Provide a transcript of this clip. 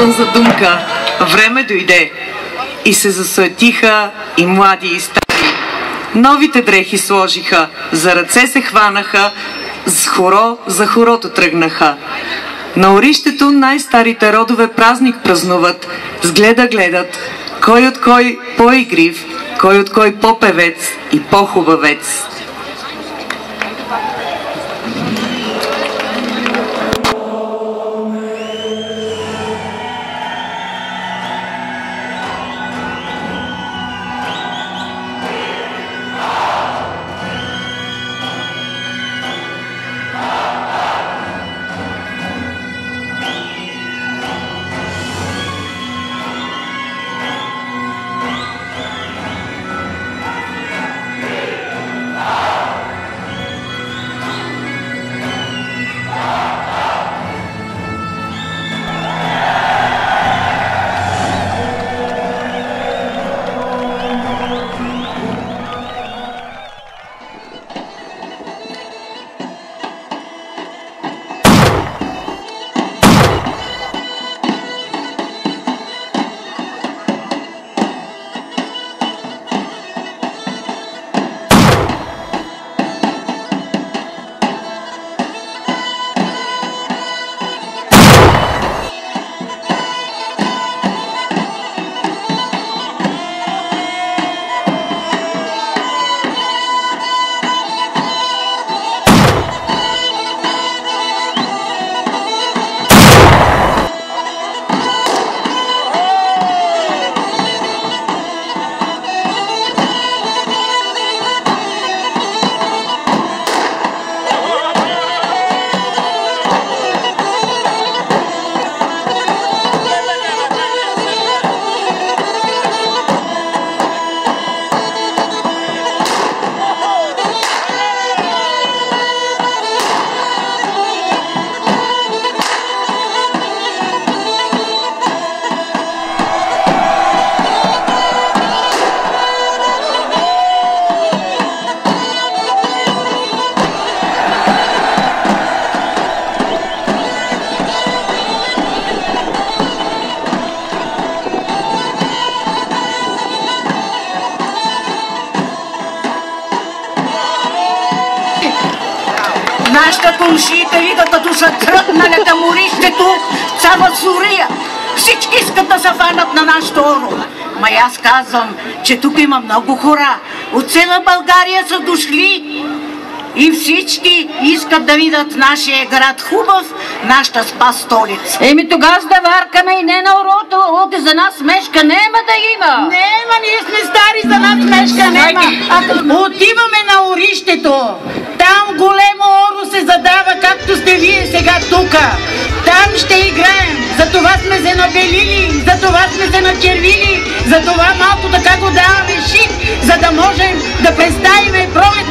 Тон задумка, време дойде и се засуетиха и млади и стари. Новите дрехи сложиха, за ръце се хванаха, с хоро за хорото тръгнаха. На орището най-старите родове празник празнуват, с гледа гледат, кой от кой по-игрив, кой от кой по-певец и по-хубавец. Нашата комшиите идат да душа тръгнали към орището, цяла Сурия. Всички искат да се фанат на нашето оро. Ма аз казвам, че тук има много хора. От цяла България са дошли. И всички искат да видят нашия град хубав, нашата спа столица. Еми тогава да варкаме и не на орото, оти за нас смешка нема да има. Нема, ние сме стари, за нас смешка нема. Отиваме на орището. Там големо оро се задава, както сте вие сега тука. Там ще играем. За това сме се набелили, за това сме се начервили, за това малко така го даваме шик, за да можем да представим пролет